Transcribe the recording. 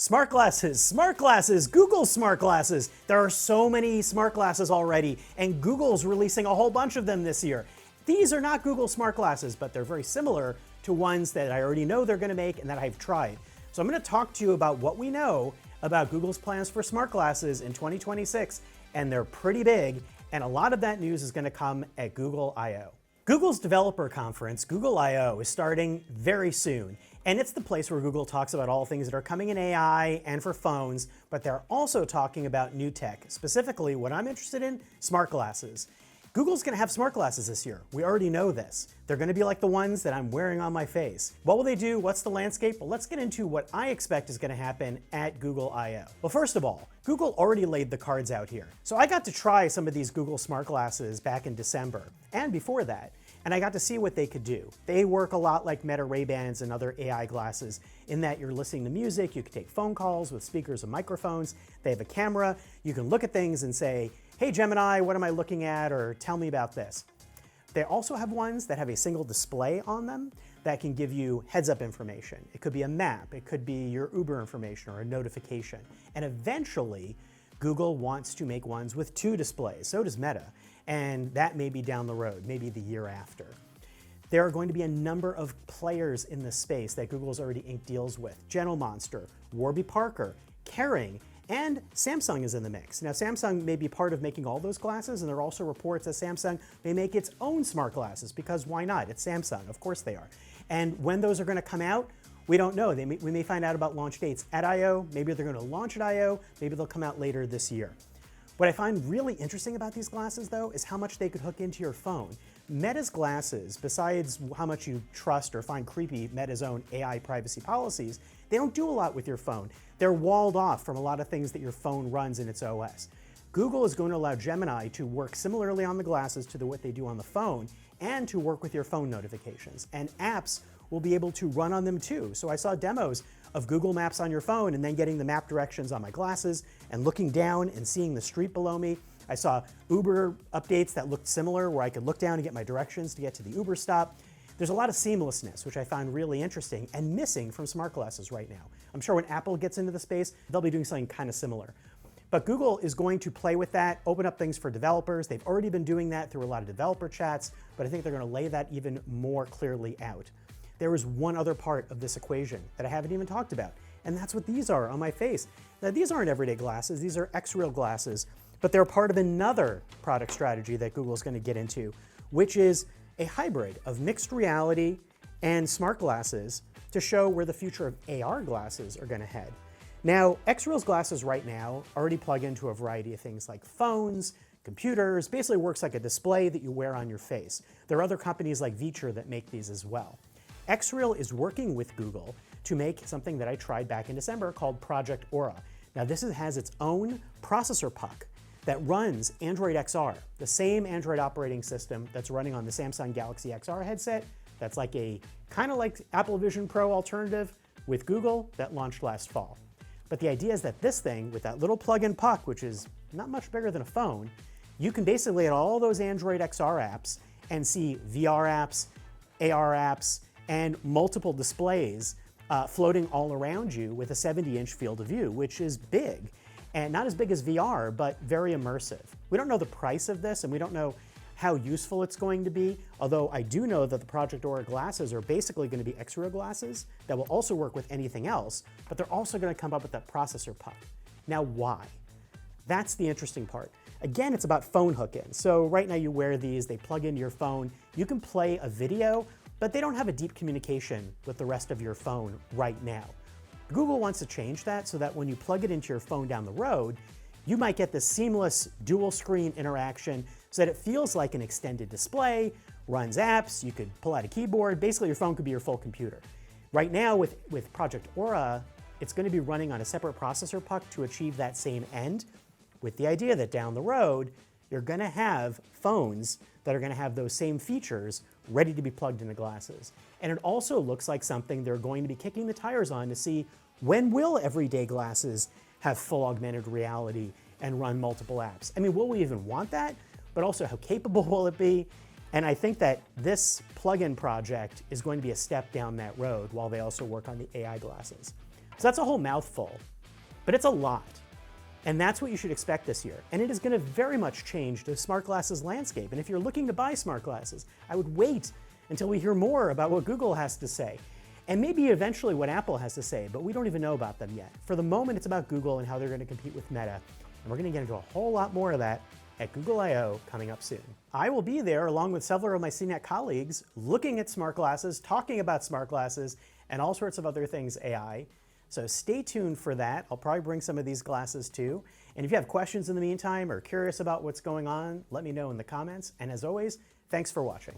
Smart glasses, Google smart glasses. There are so many smart glasses already, and Google's releasing a whole bunch of them this year. These are not Google smart glasses, but they're very similar to ones that I already know they're going to make and that I've tried. So I'm going to talk to you about what we know about Google's plans for smart glasses in 2026, and they're pretty big, and a lot of that news is going to come at Google I/O. Google's developer conference, Google I/O, is starting very soon, and it's the place where Google talks about all things that are coming in AI and for phones, but they're also talking about new tech, specifically what I'm interested in, smart glasses. Google's going to have smart glasses this year. We already know this. They're going to be like the ones that I'm wearing on my face. What will they do? What's the landscape? Well, let's get into what I expect is going to happen at Google I/O. Well, first of all, Google already laid the cards out here. So I got to try some of these Google smart glasses back in December and before that, and I got to see what they could do. They work a lot like Meta Ray-Bans and other AI glasses in that you're listening to music, you can take phone calls with speakers and microphones, they have a camera, you can look at things and say, hey Gemini, what am I looking at? Or tell me about this. They also have ones that have a single display on them that can give you heads-up information. It could be a map, it could be your Uber information or a notification. And eventually, Google wants to make ones with two displays, so does Meta, and that may be down the road, maybe the year after. There are going to be a number of players in this space that Google's already inked deals with. General Monster, Warby Parker, Kering, and Samsung is in the mix. Now, Samsung may be part of making all those glasses, and there are also reports that Samsung may make its own smart glasses, because why not? It's Samsung, of course they are. And when those are going to come out, we don't know. We may find out about launch dates at I/O, maybe they're going to launch at I/O, maybe they'll come out later this year. What I find really interesting about these glasses, though, is how much they could hook into your phone. Meta's glasses, besides how much you trust or find creepy Meta's own AI privacy policies, they don't do a lot with your phone. They're walled off from a lot of things that your phone runs in its OS. Google is going to allow Gemini to work similarly on the glasses to what they do on the phone and to work with your phone notifications. And apps will be able to run on them too. So I saw demos of Google Maps on your phone and then getting the map directions on my glasses and looking down and seeing the street below me. I saw Uber updates that looked similar where I could look down and get my directions to get to the Uber stop. There's a lot of seamlessness, which I find really interesting and missing from smart glasses right now. I'm sure when Apple gets into the space, they'll be doing something kind of similar. But Google is going to play with that, open up things for developers. They've already been doing that through a lot of developer chats, but I think they're going to lay that even more clearly out. There is one other part of this equation that I haven't even talked about, and that's what these are on my face. Now, these aren't everyday glasses, these are X-Real glasses, but they're part of another product strategy that Google's going to get into, which is a hybrid of mixed reality and smart glasses to show where the future of AR glasses are going to head. Now, X-Real's glasses right now already plug into a variety of things like phones, computers, basically works like a display that you wear on your face. There are other companies like Viture that make these as well. X-Real is working with Google to make something that I tried back in December called Project Aura. Now, this has its own processor puck that runs Android XR, the same Android operating system that's running on the Samsung Galaxy XR headset. That's like a kind of like Apple Vision Pro alternative with Google that launched last fall. But the idea is that this thing, with that little plug-in puck, which is not much bigger than a phone, you can basically add all those Android XR apps and see VR apps, AR apps, and multiple displays floating all around you with a 70-inch field of view, which is big. And not as big as VR, but very immersive. We don't know the price of this, and we don't know how useful it's going to be, although I do know that the Project Aura glasses are basically going to be X-Real glasses that will also work with anything else, but they're also going to come up with that processor puck. Now, why? That's the interesting part. Again, it's about phone hook-in. So right now you wear these, they plug into your phone, you can play a video, but they don't have a deep communication with the rest of your phone right now. Google wants to change that so that when you plug it into your phone down the road, you might get this seamless dual screen interaction so that it feels like an extended display, runs apps, you could pull out a keyboard, basically your phone could be your full computer. Right now with Project Aura, it's going to be running on a separate processor puck to achieve that same end, with the idea that down the road, you're going to have phones that are going to have those same features ready to be plugged into glasses. And it also looks like something they're going to be kicking the tires on to see when will everyday glasses have full augmented reality and run multiple apps. I mean, will we even want that? But also, how capable will it be? And I think that this plugin project is going to be a step down that road while they also work on the AI glasses. So that's a whole mouthful, but it's a lot. And that's what you should expect this year. And it is going to very much change the smart glasses landscape. And if you're looking to buy smart glasses, I would wait until we hear more about what Google has to say. And maybe eventually what Apple has to say, but we don't even know about them yet. For the moment, it's about Google and how they're going to compete with Meta. And we're going to get into a whole lot more of that at Google I/O coming up soon. I will be there along with several of my Cnet colleagues looking at smart glasses, talking about smart glasses, and all sorts of other things AI. So stay tuned for that. I'll probably bring some of these glasses too. And if you have questions in the meantime or curious about what's going on, let me know in the comments. And as always, thanks for watching.